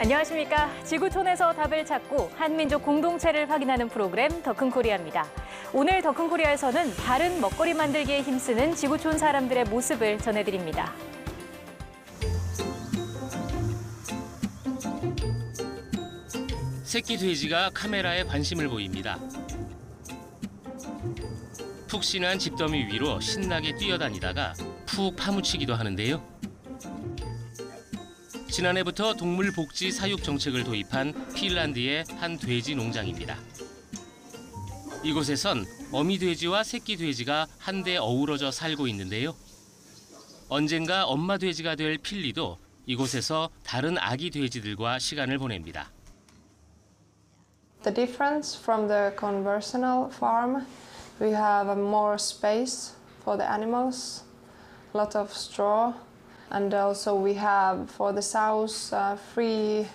안녕하십니까. 지구촌에서 답을 찾고 한민족 공동체를 확인하는 프로그램 더큰코리아입니다. 오늘 더큰코리아에서는 바른 먹거리 만들기에 힘쓰는 지구촌 사람들의 모습을 전해드립니다. 새끼 돼지가 카메라에 관심을 보입니다. 푹신한 집더미 위로 신나게 뛰어다니다가 푹 파묻히기도 하는데요. 지난해부터 동물 복지 사육 정책을 도입한 핀란드의 한 돼지 농장입니다. 이곳에선 어미 돼지와 새끼 돼지가 한데 어우러져 살고 있는데요. 언젠가 엄마 돼지가 될 필리도 이곳에서 다른 아기 돼지들과 시간을 보냅니다. The difference from the conventional farm, we have more space for the animals, a lot of straw, and also we have for the sows free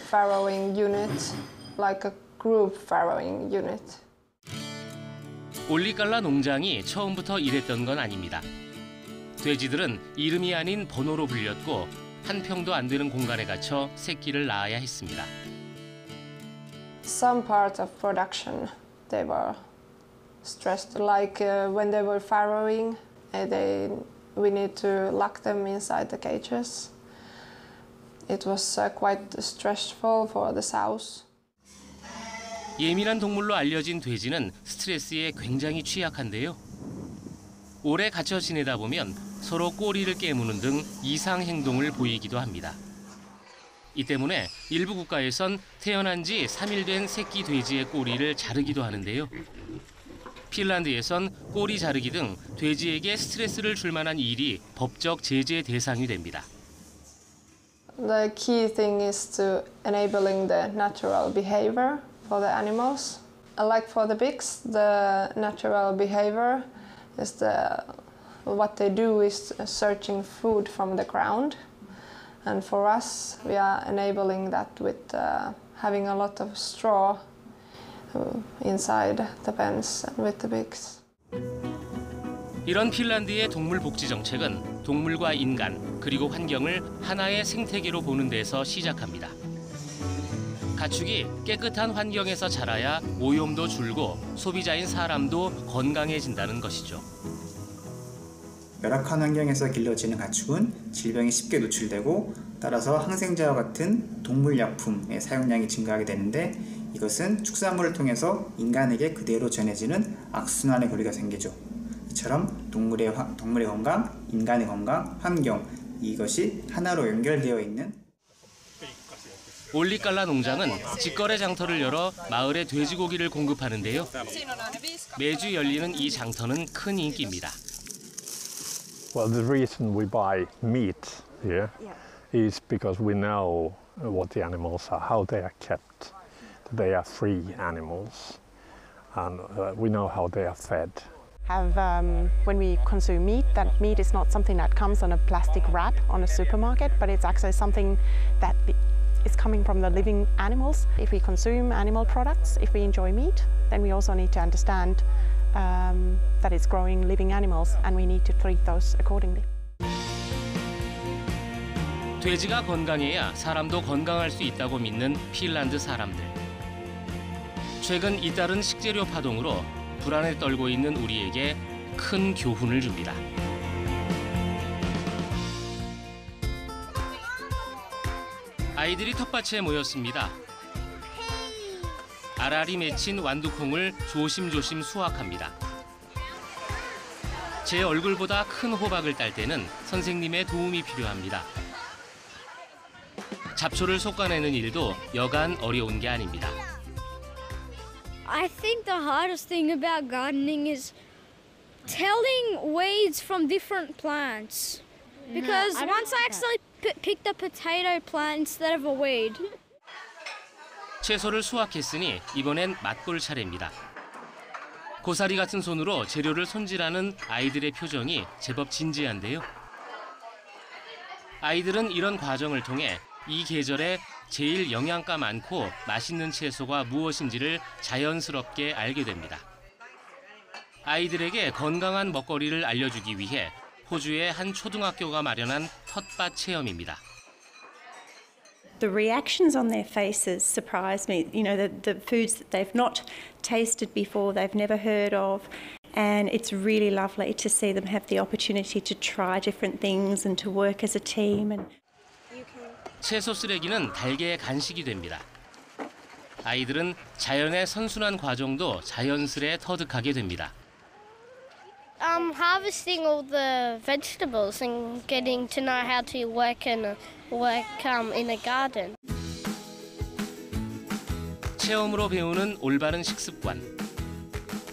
farrowing unit, like a group farrowing unit. 올리깔라 농장이 처음부터 이랬던 건 아닙니다. 돼지들은 이름이 아닌 번호로 불렸고 한 평도 안 되는 공간에 갇혀 새끼를 낳아야 했습니다. Some part of production, they were stressed, like when they were farrowing, we need to lock them inside the cages. It was quite stressful for the sows. 예민한 동물로 알려진 돼지는 스트레스에 굉장히 취약한데요. 오래 갇혀 지내다 보면 서로 꼬리를 깨무는 등 이상 행동을 보이기도 합니다. 이 때문에 일부 국가에선 태어난 지 3일 된 새끼 돼지의 꼬리를 자르기도 하는데요. 핀란드에선 꼬리 자르기 등 돼지에게 스트레스를 줄 만한 일이 법적 제재 대상이 됩니다. The key thing is to enabling the natural behavior for the animals. Like for the pigs, the natural behavior is what they do is searching food from the ground. And for us, we are enabling that with having a lot of straw inside the pens and with the pigs. 이런 핀란드의 동물 복지 정책은 동물과 인간 그리고 환경을 하나의 생태계로 보는 데서 시작합니다. 가축이 깨끗한 환경에서 자라야 오염도 줄고 소비자인 사람도 건강해진다는 것이죠. 열악한 환경에서 길러지는 가축은 질병에 쉽게 노출되고 따라서 항생제와 같은 동물약품의 사용량이 증가하게 되는데 이것은 축산물을 통해서 인간에게 그대로 전해지는 악순환의 고리가 생기죠. 이처럼 동물의 건강, 인간의 건강, 환경 이것이 하나로 연결되어 있는 올리깔라 농장은 직거래 장터를 열어 마을에 돼지고기를 공급하는데요. 매주 열리는 이 장터는 큰 인기입니다. Well, the reason we buy meat here is because we know what the animals are, how they are kept. They are free animals, and we know how they are fed. When we consume meat, that meat is not something that comes on a plastic wrap on a supermarket, but it's actually something that is coming from the living animals. If we consume animal products, if we enjoy meat, then we also need to understand that it's growing living animals and we need to treat those accordingly. 돼지가 건강해야 사람도 건강할 수 있다고 믿는 핀란드 사람들. 최근 잇따른 식재료 파동으로 불안에 떨고 있는 우리에게 큰 교훈을 줍니다. 아이들이 텃밭에 모였습니다. 알알이 맺힌 완두콩을 조심조심 수확합니다. 제 얼굴보다 큰 호박을 딸 때는 선생님의 도움이 필요합니다. 잡초를 솎아내는 일도 여간 어려운 게 아닙니다. I think the hardest thing about gardening is telling weeds from different plants. Because once I accidentally picked a potato plant instead of a weed. 채소를 수확했으니 이번엔 맛볼 차례입니다. 고사리 같은 손으로 재료를 손질하는 아이들의 표정이 제법 진지한데요. 아이들은 이런 과정을 통해 이 계절에 제일 영양가 많고 맛있는 채소가 무엇인지를 자연스럽게 알게 됩니다. 아이들에게 건강한 먹거리를 알려주기 위해 호주의 한 초등학교가 마련한 텃밭 체험입니다. The reactions on their faces surprise me. You know, the foods that they've not tasted before, they've never heard of. And it's really lovely to see them have the opportunity to try different things and to work as a team. And 채소 쓰레기는 달개의 간식이 됩니다. 아이들은 자연의 선순환 과정도 자연스레 터득하게 됩니다. Harvesting all the vegetables and getting to know how to work in a garden. 체험으로 배우는 올바른 식습관.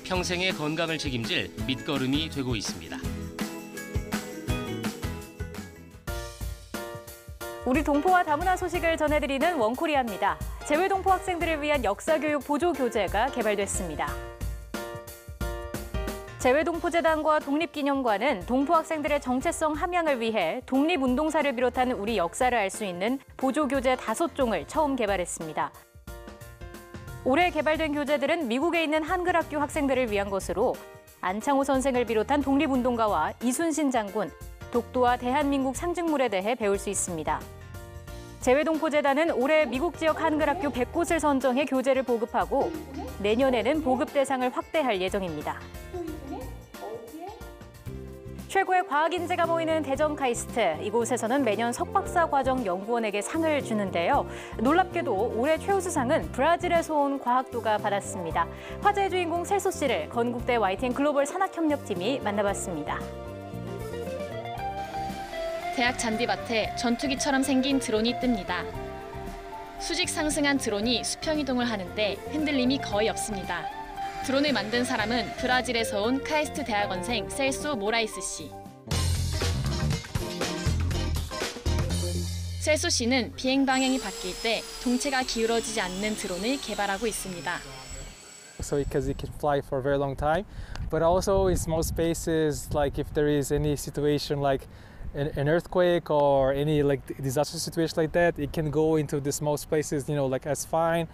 평생의 건강을 책임질 밑거름이 되고 있습니다. 우리 동포와 다문화 소식을 전해드리는 원코리아입니다. 재외동포 학생들을 위한 역사교육 보조교재가 개발됐습니다. 재외동포재단과 독립기념관은 동포 학생들의 정체성 함양을 위해 독립운동사를 비롯한 우리 역사를 알 수 있는 보조교재 5종을 처음 개발했습니다. 올해 개발된 교재들은 미국에 있는 한글학교 학생들을 위한 것으로 안창호 선생을 비롯한 독립운동가와 이순신 장군, 독도와 대한민국 상징물에 대해 배울 수 있습니다. 재외동포재단은 올해 미국 지역 한글학교 100곳을 선정해 교재를 보급하고 내년에는 보급 대상을 확대할 예정입니다. 최고의 과학 인재가 모이는 대전 카이스트. 이곳에서는 매년 석박사 과정 연구원에게 상을 주는데요. 놀랍게도 올해 최우수상은 브라질에서 온 과학도가 받았습니다. 화제의 주인공 셀소 씨를 건국대 YTN 글로벌 산학협력팀이 만나봤습니다. 대학 잔디밭에 전투기처럼 생긴 드론이 뜹니다. 수직 상승한 드론이 수평 이동을 하는데 흔들림이 거의 없습니다. 드론을 만든 사람은 브라질에서 온 카이스트 대학원생 셀소 모라이스 씨. 셀소 씨는 비행 방향이 바뀔 때 동체가 기울어지지 않는 드론을 개발하고 있습니다. So because it can fly for a very long time, but also in small spaces, like if there is any situation like an earthquake or any like disaster situation like that, it can go into the small spaces, you know, like as fine.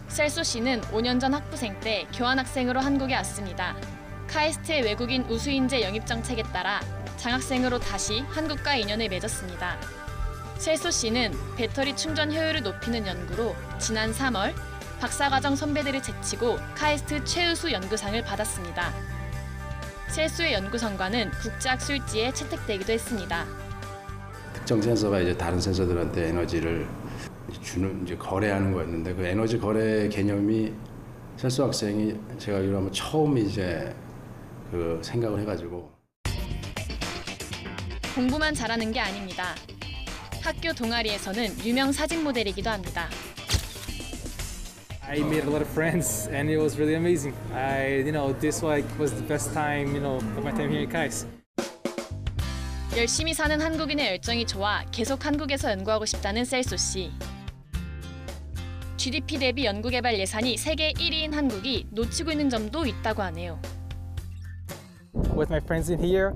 셀소 씨는 5년 전 학부생 때 교환학생으로 한국에 왔습니다. 카이스트의 외국인 우수인재 영입 정책에 따라 장학생으로 다시 한국과 인연을 맺었습니다. 셀소 씨는 배터리 충전 효율을 높이는 연구로 지난 3월 박사과정 선배들을 제치고 카이스트 최우수 연구상을 받았습니다. 셀소의 연구 성과는 국제학술지에 채택되기도 했습니다. 특정 센서가 이제 다른 센서들한테 에너지를 주는 이제 거래하는 거였는데 그 에너지 거래 개념이 셀소 학생이 제가 알기로 하면 처음 이제 그 생각을 해가지고 공부만 잘하는 게 아닙니다. 학교 동아리에서는 유명 사진 모델이기도 합니다. I made a lot of friends and it was really amazing. This was the best time, of my time here in KAIST. 열심히 사는 한국인의 열정이 좋아 계속 한국에서 연구하고 싶다는 셀소 씨. GDP 대비 연구개발 예산이 세계 1위인 한국이 놓치고 있는 점도 있다고 하네요. With my friends in here,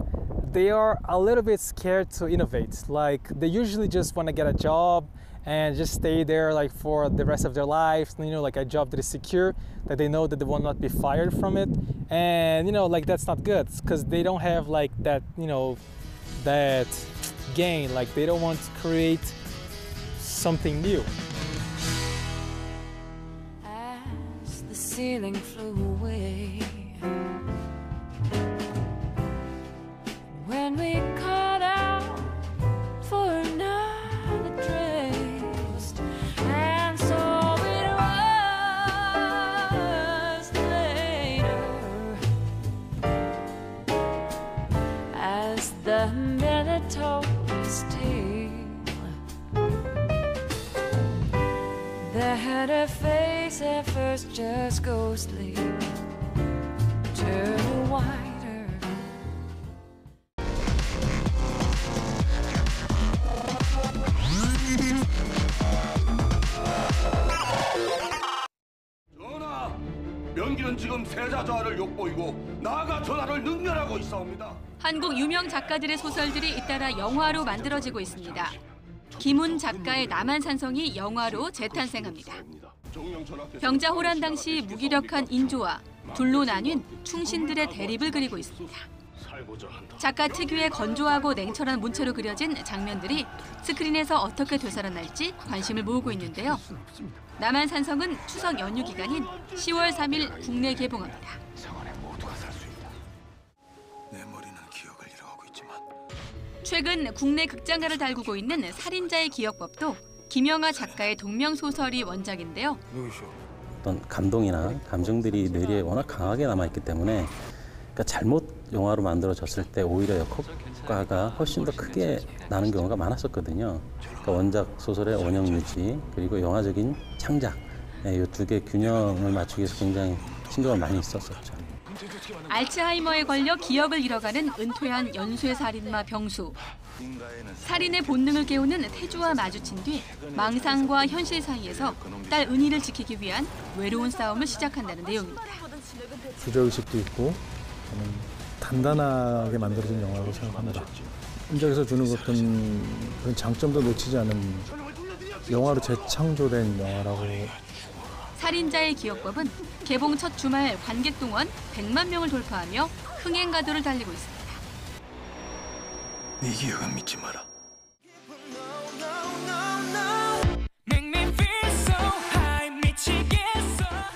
they are a little bit scared to innovate. Like they usually just want to get a job and just stay there like for the rest of their lives, like a job that is secure, that they know that they will not be fired from it. And like that's not good because they don't have like that, that gain, like they don't want to create something new. As the ceiling flew away, when we called out for another taste, and so it was later, as the minute told us that had her face at first just ghostly, turn whiter. 전하, 명기는 지금 세자좌를 욕보이고 나아가 전하를 능멸하고 있사옵니다. 한국 유명 작가들의 소설들이 잇따라 영화로 만들어지고 있습니다. 김훈 작가의 남한산성이 영화로 재탄생합니다. 병자호란 당시 무기력한 인조와 둘로 나뉜 충신들의 대립을 그리고 있습니다. 작가 특유의 건조하고 냉철한 문체로 그려진 장면들이 스크린에서 어떻게 되살아날지 관심을 모으고 있는데요. 남한산성은 추석 연휴 기간인 10월 3일 국내 개봉합니다. 최근 국내 극장가를 달구고 있는 살인자의 기억법도 김영하 작가의 동명소설이 원작인데요. 어떤 감동이나 감정들이 뇌리에 워낙 강하게 남아있기 때문에 그러니까 잘못 영화로 만들어졌을 때 오히려 역효과가 훨씬 더 크게 나는 경우가 많았었거든요. 그러니까 원작 소설의 원형 유지 그리고 영화적인 창작 이 두 개 균형을 맞추기 위해서 굉장히 신경을 많이 썼었죠. 알츠하이머에 걸려 기억을 잃어가는 은퇴한 연쇄 살인마 병수. 살인의 본능을 깨우는 태주와 마주친 뒤 망상과 현실 사이에서 딸 은희를 지키기 위한 외로운 싸움을 시작한다는 내용입니다. 주제의식도 있고 단단하게 만들어진 영화라고 생각합니다. 현장에서 주는 그런 장점도 놓치지 않은 영화로 재창조된 영화라고. 살인자의 기억법은 개봉 첫 주말 관객 동원 100만 명을 돌파하며 흥행 가도를 달리고 있습니다. 네 기억은 믿지 마라.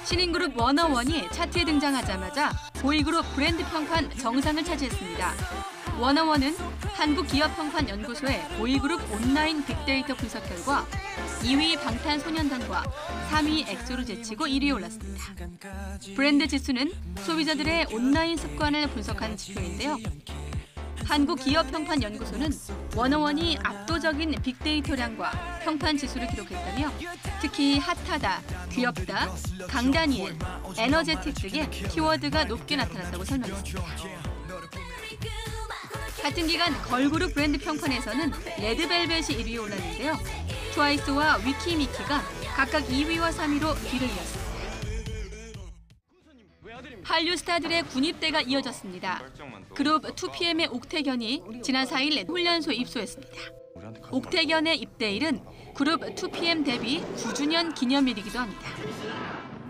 신인그룹 워너원이 차트에 등장하자마자 보이그룹 브랜드 평판 정상을 차지했습니다. 워너원은 한국기업평판연구소의 보이그룹 온라인 빅데이터 분석 결과 2위 방탄소년단과 3위 엑소를 제치고 1위에 올랐습니다. 브랜드 지수는 소비자들의 온라인 습관을 분석한 지표인데요. 한국기업평판연구소는 워너원이 압도적인 빅데이터량과 평판 지수를 기록했다며 특히 핫하다, 귀엽다, 강다니엘, 에너제틱 등의 키워드가 높게 나타났다고 설명했습니다. 같은 기간 걸그룹 브랜드 평판에서는 레드벨벳이 1위에 올랐는데요. 트와이스와 위키미키가 각각 2위와 3위로 뒤를 이었습니다. 한류 스타들의 군입대가 이어졌습니다. 그룹 2PM의 옥태견이 지난 4일 훈련소에 입소했습니다. 옥태견의 입대일은 그룹 2PM 데뷔 9주년 기념일이기도 합니다.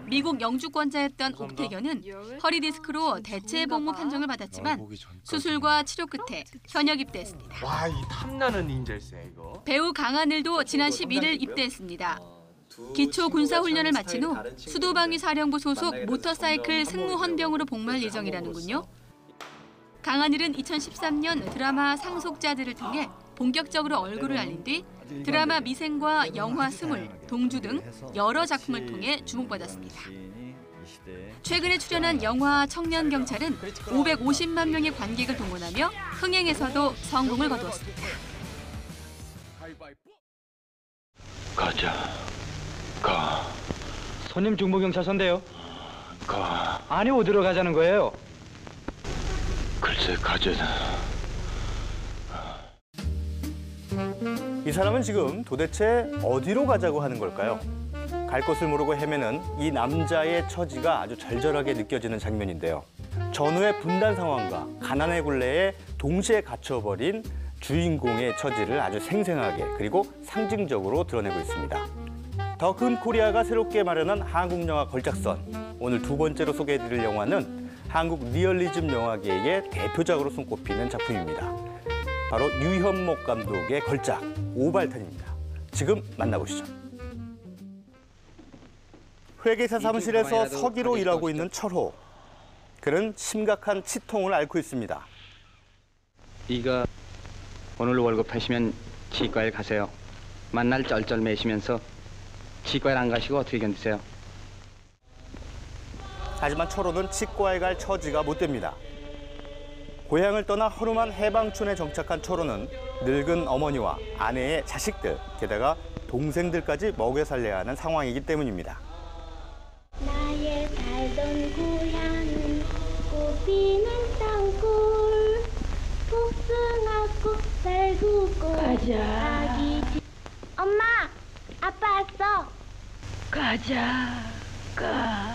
미국 영주권자였던 옥태견은 허리 디스크로 대체 복무 판정을 받았지만 수술과 치료 끝에 현역 입대했습니다. 와, 이 탐나는 닌자일세 이거. 배우 강하늘도 지난 11일 입대했습니다. 기초 군사 훈련을 마친 후 수도방위 사령부 소속 모터사이클 승무헌병으로 복무할 예정이라는군요. 강하늘은 2013년 드라마 상속자들을 통해 본격적으로 얼굴을 알린 뒤 드라마 미생과 영화 스물, 동주 등 여러 작품을 통해 주목받았습니다. 최근에 출연한 영화 청년경찰은 550만 명의 관객을 동원하며 흥행에서도 성공을 거두었습니다. 가자. 가. 손님 중부경찰서인데요. 가. 아니 어디로 가자는 거예요? 글쎄 가자다. 이 사람은 지금 도대체 어디로 가자고 하는 걸까요? 갈 곳을 모르고 헤매는 이 남자의 처지가 아주 절절하게 느껴지는 장면인데요. 전후의 분단 상황과 가난의 굴레에 동시에 갇혀버린 주인공의 처지를 아주 생생하게 그리고 상징적으로 드러내고 있습니다. 더 큰 코리아가 새롭게 마련한 한국 영화 걸작선. 오늘 두 번째로 소개해드릴 영화는 한국 리얼리즘 영화계의 대표작으로 손꼽히는 작품입니다. 바로 유현목 감독의 걸작 오발탄입니다. 지금 만나보시죠. 회계사 사무실에서 서기로 일하고 있는 철호. 그는 심각한 치통을 앓고 있습니다. 이거 오늘 월급 하시면 치과에 가세요. 만날 쩔쩔매시면서 치과에 안 가시고 어떻게 견디세요? 하지만 철호는 치과에 갈 처지가 못 됩니다. 고향을 떠나 허름한 해방촌에 정착한 철호는 늙은 어머니와 아내의 자식들, 게다가 동생들까지 먹여 살려야 하는 상황이기 때문입니다. 나의 살던 고향은 꽃피는 땅굴, 복숭아꽃 살구꽃 아기. 엄마, 아빠 왔어. 가자, 가.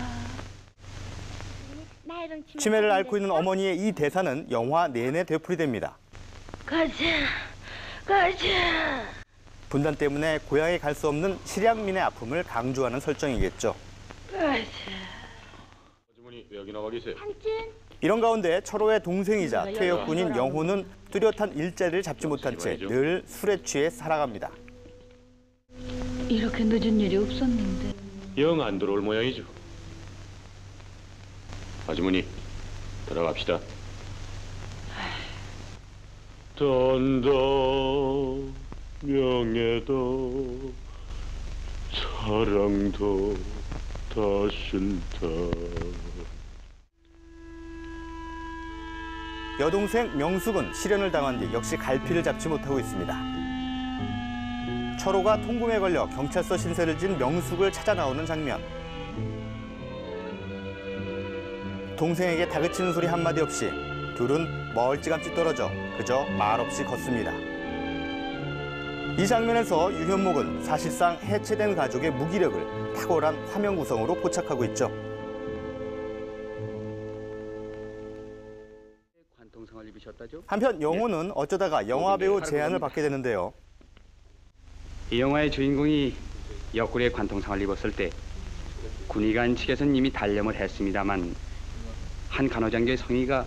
치매를 앓고 있는 어머니의 이 대사는 영화 내내 되풀이됩니다. 가자, 가자. 분단 때문에 고향에 갈 수 없는 실향민의 아픔을 강조하는 설정이겠죠. 가자. 아주머니 왜 여기 나와 계세요? 삼촌, 이런 가운데 철호의 동생이자 퇴역군인 영호는 뚜렷한 일자리를 잡지 못한 채 늘 술에 취해 살아갑니다. 이렇게 늦은 일이 없었는데. 영 안 들어올 모양이죠. 아주머니, 들어갑시다. 돈도 명예도 사랑도 다 싫다. 여동생 명숙은 실연을 당한 뒤 역시 갈피를 잡지 못하고 있습니다. 철호가 통금에 걸려 경찰서 신세를 진 명숙을 찾아 나오는 장면. 동생에게 다그치는 소리 한마디 없이 둘은 멀찌감치 떨어져 그저 말없이 걷습니다. 이 장면에서 유현목은 사실상 해체된 가족의 무기력을 탁월한 화면 구성으로 포착하고 있죠. 한편 영호는 어쩌다가 영화배우 제안을 받게 되는데요. 이 영화의 주인공이 옆구리에 관통상을 입었을 때 군의관 측에서는 이미 단념을 했습니다만 한 간호장교의 성의가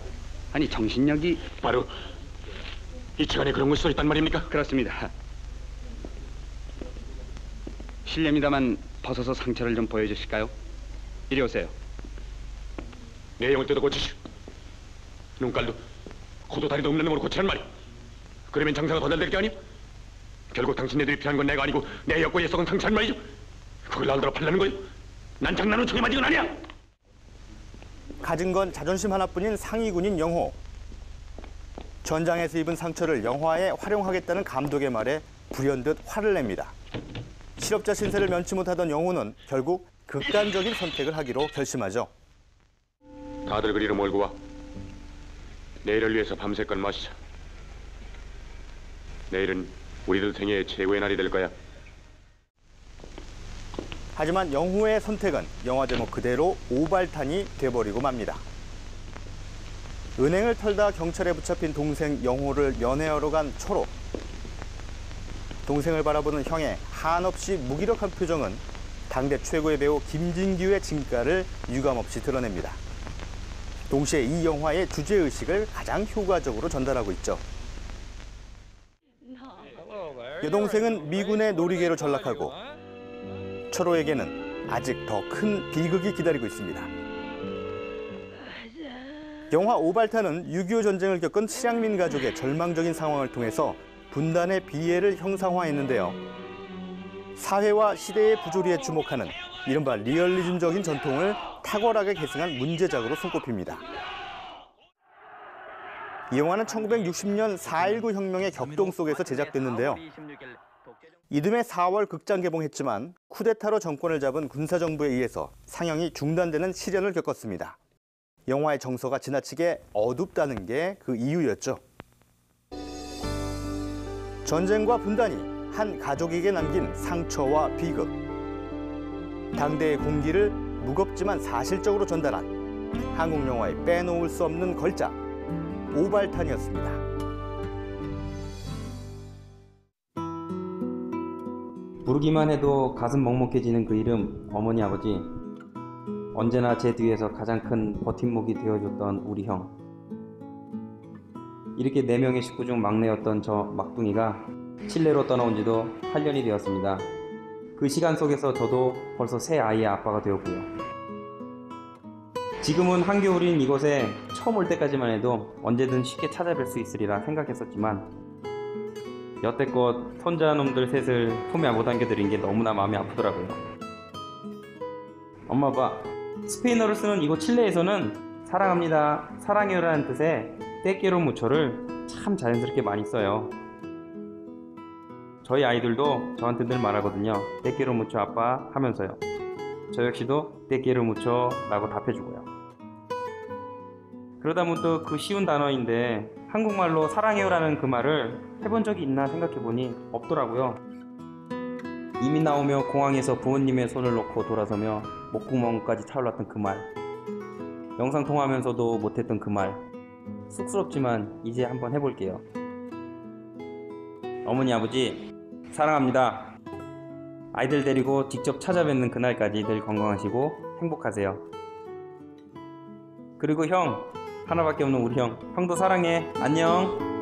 아니 정신력이 바로 이 시간에 그런 걸 써있단 말입니까? 그렇습니다. 실례입니다만 벗어서 상처를 좀 보여주실까요? 이리 오세요. 내용을 뜯어 고치시오. 눈깔도 코도 다리도 없는 놈으로 고치란 말이오. 그러면 장사가 더 잘 될 게 아니오? 결국 당신네들이 피한 건 내가 아니고 내 옆구리에 썩은 상처란 말이죠. 그걸 나를 팔라는 거요? 난 장난으로 총에 맞은 건 아니야. 가진 건 자존심 하나뿐인 상위군인 영호. 전장에서 입은 상처를 영화에 활용하겠다는 감독의 말에 불현듯 화를 냅니다. 실업자 신세를 면치 못하던 영호는 결국 극단적인 선택을 하기로 결심하죠. 다들 그리로 몰고 와. 내일을 위해서 밤새껏 마시자. 내일은 우리들 생애의 최고의 날이 될 거야. 하지만 영호의 선택은 영화 제목 그대로 오발탄이 돼버리고 맙니다. 은행을 털다 경찰에 붙잡힌 동생 영호를 면회하러 간 철호. 동생을 바라보는 형의 한없이 무기력한 표정은 당대 최고의 배우 김진규의 진가를 유감없이 드러냅니다. 동시에 이 영화의 주제의식을 가장 효과적으로 전달하고 있죠. 여동생은 미군의 놀이개로 전락하고 철호에게는 아직 더 큰 비극이 기다리고 있습니다. 영화 오발탄은 6.25 전쟁을 겪은 실향민 가족의 절망적인 상황을 통해서 분단의 비애를 형상화했는데요. 사회와 시대의 부조리에 주목하는 이른바 리얼리즘적인 전통을 탁월하게 계승한 문제작으로 손꼽힙니다. 이 영화는 1960년 4.19 혁명의 격동 속에서 제작됐는데요. 이듬해 4월 극장 개봉했지만 쿠데타로 정권을 잡은 군사정부에 의해서 상영이 중단되는 시련을 겪었습니다. 영화의 정서가 지나치게 어둡다는 게 그 이유였죠. 전쟁과 분단이 한 가족에게 남긴 상처와 비극. 당대의 공기를 무겁지만 사실적으로 전달한 한국 영화의 빼놓을 수 없는 걸작, 오발탄이었습니다. 부르기만 해도 가슴 먹먹해지는 그 이름, 어머니 아버지. 언제나 제 뒤에서 가장 큰 버팀목이 되어줬던 우리 형. 이렇게 4명의 식구 중 막내였던 저 막둥이가 칠레로 떠나온 지도 8년이 되었습니다. 그 시간 속에서 저도 벌써 새 아이의 아빠가 되었고요. 지금은 한겨울인 이곳에 처음 올 때까지만 해도 언제든 쉽게 찾아뵐 수 있으리라 생각했었지만 여태껏 손자놈들 셋을 품에 못 안겨드린 게 너무나 마음이 아프더라고요. 엄마 아빠, 스페인어를 쓰는 이곳 칠레에서는 사랑합니다, 사랑해요라는 뜻의 떼끼로 무초를 참 자연스럽게 많이 써요. 저희 아이들도 저한테 늘 말하거든요. 떼끼로 무초 아빠 하면서요. 저 역시도 떼끼로 무초 라고 답해주고요. 그러다 문득 그 쉬운 단어인데 한국말로 사랑해요라는 그 말을 해본 적이 있나 생각해보니 없더라고요. 이민 나오며 공항에서 부모님의 손을 놓고 돌아서며 목구멍까지 차올랐던 그 말, 영상통화하면서도 못했던 그 말, 쑥스럽지만 이제 한번 해볼게요. 어머니 아버지 사랑합니다. 아이들 데리고 직접 찾아뵙는 그날까지 늘 건강하시고 행복하세요. 그리고 형, 하나밖에 없는 우리 형. 형도 사랑해. 안녕.